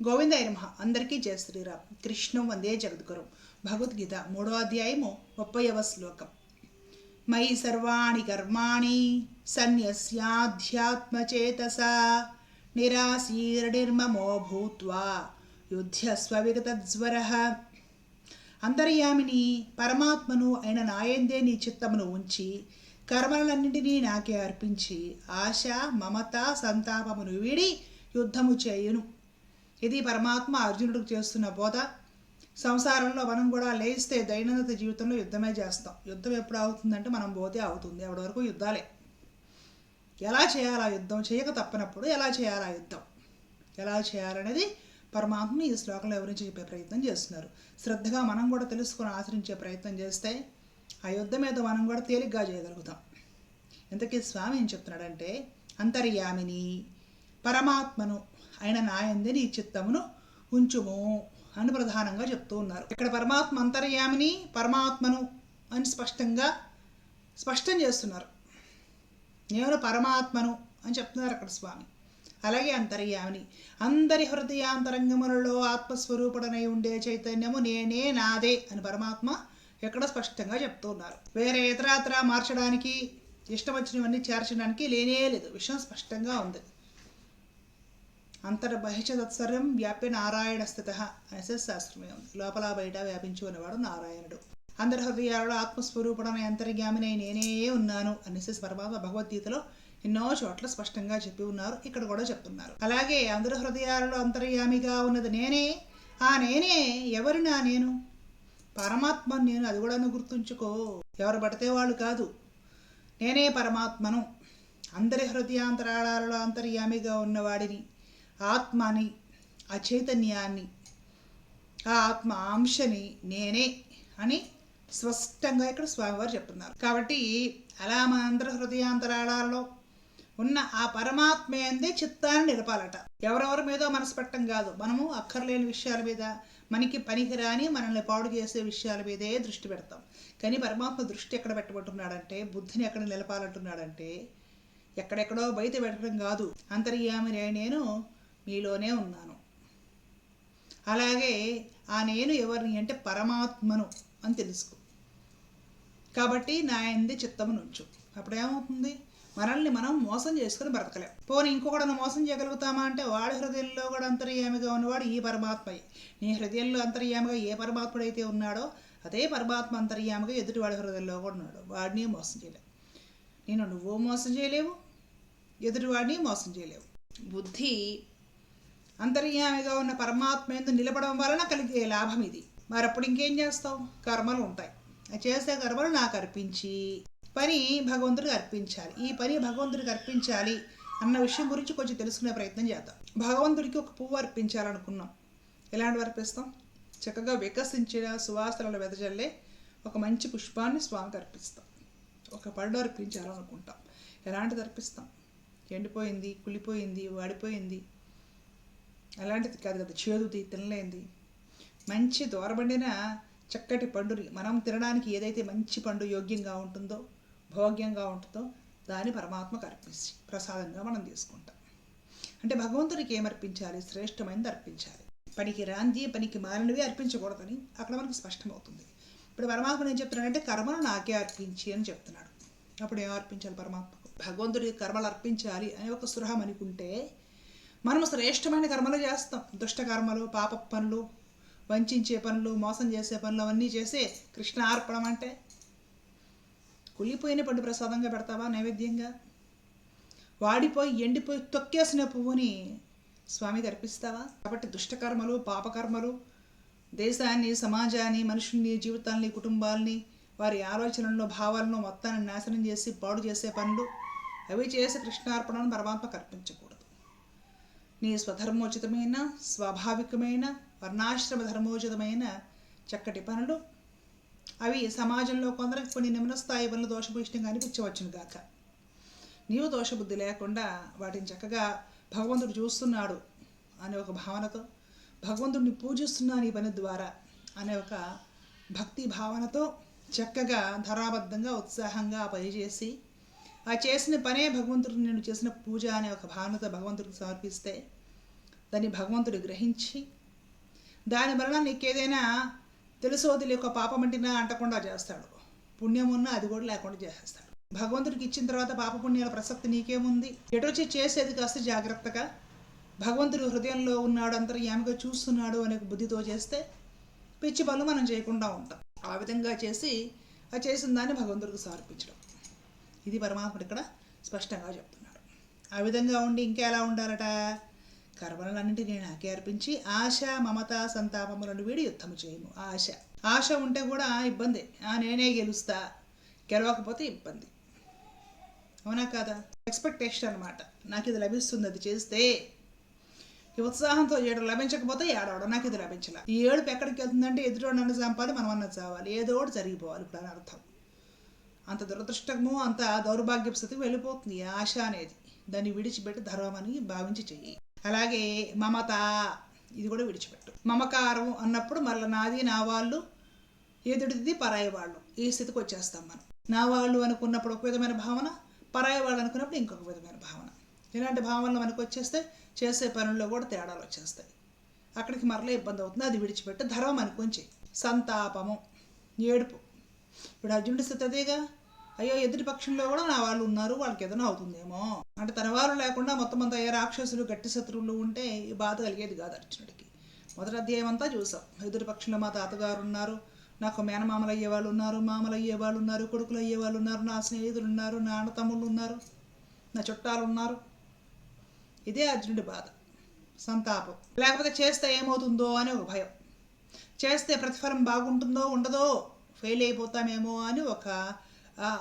గోవిందాయ నమః. అందరికీ జయ శ్రీరామ్. కృష్ణం వందే జగద్గురు. భగవద్గీత 3వ అధ్యాయము 30వ శ్లోకం. మయి సర్వాణి కర్మాణి సన్యస్యాధ్యాత్మచేతసా నిరాశీర్నిర్మమో భూత్వా యుధ్యస్వ విగతజ్వరః. అంతర్యామిని పరమాత్మను అయిన నాయందే నీ చిత్తమును ఉంచి కర్మలన్నింటినీ నాకే అర్పించి ఆశ మమత సంతాపమును వీడి యుద్ధము చేయును. ఇది పరమాత్మ అర్జునుడికి చేస్తున్న బోధ. సంసారంలో మనం కూడా లేస్తే దైనందిన జీవితంలో యుద్ధమే చేస్తాం. యుద్ధం ఎప్పుడు అవుతుందంటే మనం పోతే అవుతుంది. ఎవరి వరకు యుద్ధాలే. ఎలా చేయాలా యుద్ధం, చేయక తప్పనప్పుడు ఎలా చేయాలా యుద్ధం, ఎలా చేయాలనేది పరమాత్మ ఈ శ్లోకంలో వివరించి చెప్పే ప్రయత్నం చేస్తున్నారు. శ్రద్ధగా మనం కూడా తెలుసుకొని ఆచరించే ప్రయత్నం చేస్తే ఆ యుద్ధం ఏదో మనం కూడా తేలిగ్గా చేయగలుగుతాం. ఇంతకీ స్వామి ఏం చెప్తున్నాడంటే, అంతర్యామిని పరమాత్మను అయిన నాయందే నీ చిత్తమును ఉంచుము అని ప్రధానంగా చెప్తూ ఉన్నారు. ఇక్కడ పరమాత్మ అంతర్యామిని పరమాత్మను అని స్పష్టం చేస్తున్నారు. నేను పరమాత్మను అని చెప్తున్నారు అక్కడ స్వామి. అలాగే అంతర్యామిని అందరి హృదయాంతరంగములలో ఆత్మస్వరూపుడనై ఉండే చైతన్యము నేనే, నాదే అని పరమాత్మ ఎక్కడ స్పష్టంగా చెప్తూ ఉన్నారు. వేరే ఇతరాత్ర మార్చడానికి, ఇష్టం వచ్చినవన్నీ చేర్చడానికి లేనే లేదు. విషయం స్పష్టంగా ఉంది. అంతర్బహిష తత్సర్వం వ్యాప్య నారాయణ స్థిత అనేసి శాస్త్రమే ఉంది. లోపల బయట వ్యాపించి ఉన్నవాడు నారాయణుడు. అందరి హృదయాలలో ఆత్మస్వరూపుడనే అంతర్యామినై నేనే ఉన్నాను అనేసి పరమాత్మ భగవద్గీతలో ఎన్నో చోట్ల స్పష్టంగా చెప్పి ఉన్నారు. ఇక్కడ కూడా చెప్తున్నారు. అలాగే అందరి హృదయాలలో అంతర్యామిగా ఉన్నది నేనే. ఆ నేనే ఎవరు? నా నేను పరమాత్మను. నేను అది కూడా గుర్తుంచుకో. ఎవరు పడితే వాళ్ళు కాదు. నేనే పరమాత్మను. అందరి హృదయాంతరాళాలలో అంతర్యామిగా ఉన్నవాడిని, ఆత్మని, ఆ చైతన్యాన్ని, ఆ ఆత్మ అంశని నేనే అని స్పష్టంగా ఇక్కడ స్వామివారు చెప్తున్నారు. కాబట్టి అలా మన అందరి హృదయాంతరాళాలలో ఉన్న ఆ పరమాత్మే అందే చిత్తాన్ని నిలపాలట. ఎవరెవరి మీదో మనసు పెట్టం కాదు. మనము అక్కర్లేని విషయాల మీద, మనకి పనికిరాని, మనల్ని పాడు చేసే విషయాల మీదే దృష్టి పెడతాం. కానీ పరమాత్మ దృష్టి ఎక్కడ పెట్టబట్టున్నాడంటే, బుద్ధిని ఎక్కడ నిలపాలంటున్నాడంటే, ఎక్కడెక్కడో బయట పెట్టడం కాదు. అంతర్యామి నేను మీలోనే ఉన్నాను. అలాగే ఆ నేను ఎవరిని అంటే పరమాత్మను అని తెలుసుకో. కాబట్టి నా యందే చిత్తమును ఉంచు. అప్పుడేమవుతుంది? మనల్ని మనం మోసం చేసుకుని బ్రతకలేం. పోనీ ఇంకొకడను మోసం చేయగలుగుతామా అంటే, వాడి హృదయంలో కూడా అంతర్యామిగా ఉన్నవాడు ఈ పరమాత్మయే. నీ హృదయంలో అంతర్యామిగా ఏ పరమాత్ముడైతే ఉన్నాడో అదే పరమాత్మ అంతర్యామిగా ఎదుటి వాడి హృదయంలో కూడా ఉన్నాడు. వాడిని మోసం చేయలేవు. నువ్వు మోసం చేయలేవు, ఎదుటివాడిని మోసం చేయలేవు. బుద్ధి అంతర్యామిగా ఉన్న పరమాత్మ యందు నిలబడడం వలన కలిగే లాభం ఇది. మరి అప్పుడు ఇంకేం చేస్తావు? కర్మలు ఉంటాయి. చేసే కర్మలు నాకు అర్పించి పని భగవంతుడికి అర్పించాలి. ఈ పని భగవంతుడికి అర్పించాలి అన్న విషయం గురించి కొంచెం తెలుసుకునే ప్రయత్నం చేద్దాం. భగవంతుడికి ఒక పువ్వు అర్పించాలనుకున్నాం. ఎలాంటివి అర్పిస్తాం? చక్కగా వికసించిన సువాసనలు వెదజల్లే ఒక మంచి పుష్పాన్ని స్వామికి అర్పిస్తాం. ఒక పండు అర్పించాలనుకుంటాం. ఎలాంటిది అర్పిస్తాం? ఎండిపోయింది, కుళ్ళిపోయింది, వాడిపోయింది అలాంటిది కాదు కదా. చేదుది, తినలేంది, మంచి దూరబండిన చక్కటి పండుని, మనం తినడానికి ఏదైతే మంచి పండు యోగ్యంగా ఉంటుందో, భోగ్యంగా ఉంటుందో దాన్ని పరమాత్మకు అర్పించి ప్రసాదంగా మనం తీసుకుంటాం. అంటే భగవంతుడికి ఏమర్పించాలి? శ్రేష్టమైనది అర్పించాలి. పనికి రాంది, పనికి మాలినవి అర్పించకూడదని అక్కడ మనకు స్పష్టమవుతుంది. ఇప్పుడు పరమాత్మ ఏం చెప్తున్నాడంటే, కర్మను నాకే అర్పించి అని చెప్తున్నాడు. అప్పుడు ఏం అర్పించాలి పరమాత్మకు? భగవంతుడికి కర్మలు అర్పించాలి అనే ఒక స్పృహ మనకుంటే మనము శ్రేష్టమైన కర్మలు చేస్తాం. దుష్ట కర్మలు, పాప పనులు, వంచే పనులు, మోసం చేసే పనులు అవన్నీ చేసే కృష్ణ అర్పణం అంటే కుళ్ళిపోయిన పండు ప్రసాదంగా పెడతావా నైవేద్యంగా? వాడిపోయి ఎండిపోయి తొక్కేసిన పువ్వుని స్వామికి అర్పిస్తావా? కాబట్టి దుష్టకర్మలు, పాపకర్మలు దేశాన్ని, సమాజాన్ని, మనుషుల్ని, జీవితాల్ని, కుటుంబాల్ని, వారి ఆలోచనలను, భావాలను మొత్తాన్ని నాశనం చేసి పాడు చేసే పనులు అవి చేసి కృష్ణార్పణను పరమాత్మకు అర్పించకూడదు. నీ స్వధర్మోచితమైన, స్వాభావికమైన, వర్ణాశ్రమ ధర్మోచితమైన చక్కటి పనులు అవి సమాజంలో కొందరికి కొన్ని నిమ్న స్థాయి పనులు దోషభూయిష్టంగా అనిపించవచ్చును గాక. నీవు దోషబుద్ధి లేకుండా వాటిని చక్కగా భగవంతుడు చూస్తున్నాడు అనే ఒక భావనతో, భగవంతుడిని పూజిస్తున్నాను ఈ పని ద్వారా అనే ఒక భక్తి భావనతో చక్కగా ధరాబద్ధంగా ఉత్సాహంగా పనిచేసి ఆ చేసిన పనే భగవంతుడికి నేను చేసిన పూజ అనే ఒక భావనతో భగవంతుడికి సమర్పిస్తే దాన్ని భగవంతుడు గ్రహించి దాని వలన నీకేదైనా తెలుసో తెలియక పాపం అంటినా అంటకుండా చేస్తాడు, పుణ్యం ఉన్నా అది కూడా లేకుండా చేసేస్తాడు. భగవంతుడికి ఇచ్చిన తర్వాత పాపపుణ్యాల ప్రసక్తి నీకేముంది? ఎటొచ్చి చేసేది కాస్త జాగ్రత్తగా భగవంతుడు హృదయంలో ఉన్నాడు, అంతర్యామిగా చూస్తున్నాడు అనే బుద్ధితో చేస్తే పిచ్చి పనులు మనం చేయకుండా ఉంటాం. ఆ విధంగా చేసి ఆ చేసిన దాన్ని భగవంతుడికి సమర్పించడం, ఇది పరమాత్ముడు ఇక్కడ స్పష్టంగా చెప్తున్నాడు. ఆ విధంగా ఉండి ఇంకా ఎలా ఉండాలట? కర్మలన్నింటినీ నాకే అర్పించి ఆశ మమత సంతాపములను వీడి యుద్ధము చేయము. ఆశ ఉంటే కూడా ఇబ్బంది. నేనే గెలుస్తా, గెలవకపోతే ఇబ్బంది, అవునా కాదా? ఎక్స్పెక్టేషన్ అనమాట. నాకు ఇది లభిస్తుంది, అది చేస్తే ఈ ఉత్సాహంతో చేయడం, లభించకపోతే ఏడవడం, నాకు ఇది లభించాల. ఈ ఏడుపు ఎక్కడికి వెళ్తుందంటే ఎదురు నన్ను చంపాలి, మనం అన్నది చావాలి, ఏదో ఒకటి జరిగిపోవాలి. ఇప్పుడు అని అర్థం. అంత దురదృష్టము, అంత దౌర్భాగ్య స్థితికి వెళ్ళిపోతుంది ఆశ అనేది. దాన్ని విడిచిపెట్టి ధర్మమని భావించి చెయ్యి. అలాగే మమత, ఇది కూడా విడిచిపెట్టు. మమకారం అన్నప్పుడు మళ్ళీ నాది, నా వాళ్ళు, ఎదుటిది పరాయి వాళ్ళు, ఈ స్థితికి వచ్చేస్తాం మనం. నా వాళ్ళు అనుకున్నప్పుడు ఒక విధమైన భావన, పరాయి వాళ్ళు అనుకున్నప్పుడు ఇంకొక విధమైన భావన. ఇలాంటి భావనలు మనకు వచ్చేస్తే చేసే పనుల్లో కూడా తేడాలు వచ్చేస్తాయి. అక్కడికి మరలా ఇబ్బంది అవుతుంది. అది విడిచిపెట్టి ధర్మం అనుకొని. సంతాపము, ఏడుపు. ఇప్పుడు అర్జునుడి స్థితి అదేగా. అయ్యో ఎదుటి పక్షంలో కూడా నా వాళ్ళు ఉన్నారు, వాళ్ళకి ఏదైనా అవుతుందేమో అంటే తన వాళ్ళు లేకుండా మొత్తం అంతా ఏ రాక్షసులు గట్టి శత్రువులు ఉంటే ఈ బాధ కలిగేది కాదు అర్జునుడికి. మొదటి అధ్యాయం అంతా చూసాం. ఎదుటి పక్షంలో మా తాతగారు ఉన్నారు, నాకు మేనమామలు అయ్యే వాళ్ళు ఉన్నారు, మామలు అయ్యే వాళ్ళు ఉన్నారు, కొడుకులు అయ్యే వాళ్ళు ఉన్నారు, నా స్నేహితులు ఉన్నారు, నా అన్న తమ్ముళ్ళు ఉన్నారు, నా చుట్టాలు ఉన్నారు. ఇదే అర్జునుడి బాధ, సంతాపం. లేకపోతే చేస్తే ఏమవుతుందో అని ఒక భయం, చేస్తే ప్రతిఫలం బాగుంటుందో ఉండదో, ఫెయిల్ అయిపోతామేమో అని ఒక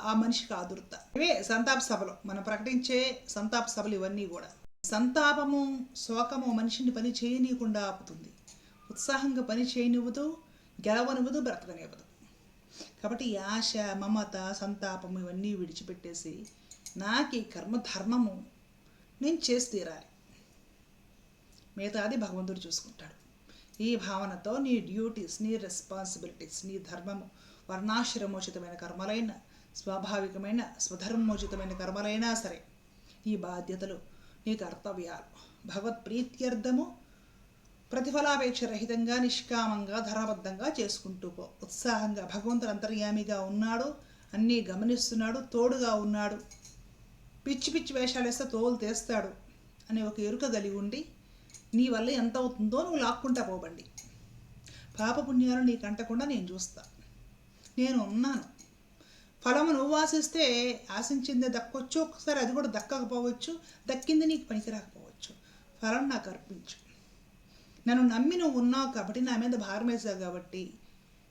ఆ మనిషికి ఆదుర్త. ఇవే సంతాప సభలు, మనం ప్రకటించే సంతాప సభలు ఇవన్నీ కూడా. సంతాపము, శోకము మనిషిని పని చేయనీయకుండా ఆపుతుంది. ఉత్సాహంగా పని చేయనివ్వదు, గెలవనివ్వదు, బ్రతకనివ్వదు. కాబట్టి ఈ ఆశ, మమత, సంతాపము ఇవన్నీ విడిచిపెట్టేసి నాకు ఈ కర్మధర్మము నేను చేసి తీరాలి, మిగతాది భగవంతుడు చూసుకుంటాడు. ఈ భావనతో నీ డ్యూటీస్, నీ రెస్పాన్సిబిలిటీస్, నీ ధర్మము వర్ణాశ్రమోచితమైన కర్మలైన, స్వాభావికమైన స్వధర్మోచితమైన కర్మలైనా సరే ఈ బాధ్యతలు నీ కర్తవ్యాలు భగవత్ప్రీత్యర్థము ప్రతిఫలాపేక్ష రహితంగా నిష్కామంగా ధర్మబద్ధంగా చేసుకుంటూ పో. ఉత్సాహంగా భగవంతుడు అంతర్యామిగా ఉన్నాడు, అన్నీ గమనిస్తున్నాడు, తోడుగా ఉన్నాడు, పిచ్చి పిచ్చి వేషాలు వేస్తే తోలు తీస్తాడు అనే ఒక ఎరుక కలిగి ఉండి నీ వల్ల ఎంత అవుతుందో నువ్వు లాక్కుంటా పోబండి. పాపపుణ్యాలు నీకు అంటకుండా నేను చూస్తా, నేను ఉన్నాను. ఫలము నువ్వు ఆశిస్తే ఆశించిందే దక్కొచ్చు, ఒకసారి అది కూడా దక్కకపోవచ్చు, దక్కింది నీకు పనికి రాకపోవచ్చు. ఫలం నాకు అర్పించు. నన్ను నమ్మి నువ్వు ఉన్నావు కాబట్టి, నా మీద భారం వేసావు కాబట్టి,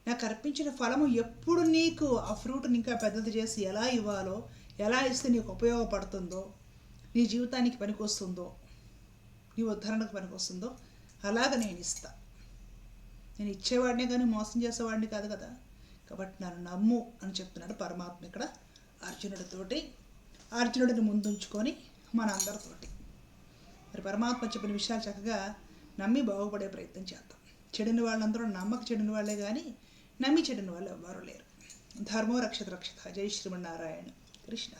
నాకు అర్పించిన ఫలము ఎప్పుడు నీకు ఆ ఫ్రూట్ని ఇంకా పెద్దది చేసి ఎలా ఇవ్వాలో, ఎలా ఇస్తే నీకు ఉపయోగపడుతుందో, నీ జీవితానికి పనికొస్తుందో, నీ ఉద్ధరణకు పనికొస్తుందో అలాగ నేను ఇస్తా. నేను ఇచ్చేవాడినే కానీ మోసం చేసేవాడిని కాదు కదా. కాబట్టి నన్ను నమ్ము అని చెప్తున్నాడు పరమాత్మ ఇక్కడ అర్జునుడితోటి. అర్జునుడిని ముందుంచుకొని మన అందరితోటి. మరి పరమాత్మ చెప్పిన విషయాలు చక్కగా నమ్మి బాగుపడే ప్రయత్నం చేద్దాం. చెడిన వాళ్ళందరూ నమ్మక చెడిన వాళ్ళే కానీ నమ్మి చెడిన వాళ్ళు ఎవ్వరూ లేరు. ధర్మో రక్షత రక్షత. జై శ్రీమన్నారాయణ. కృష్ణ.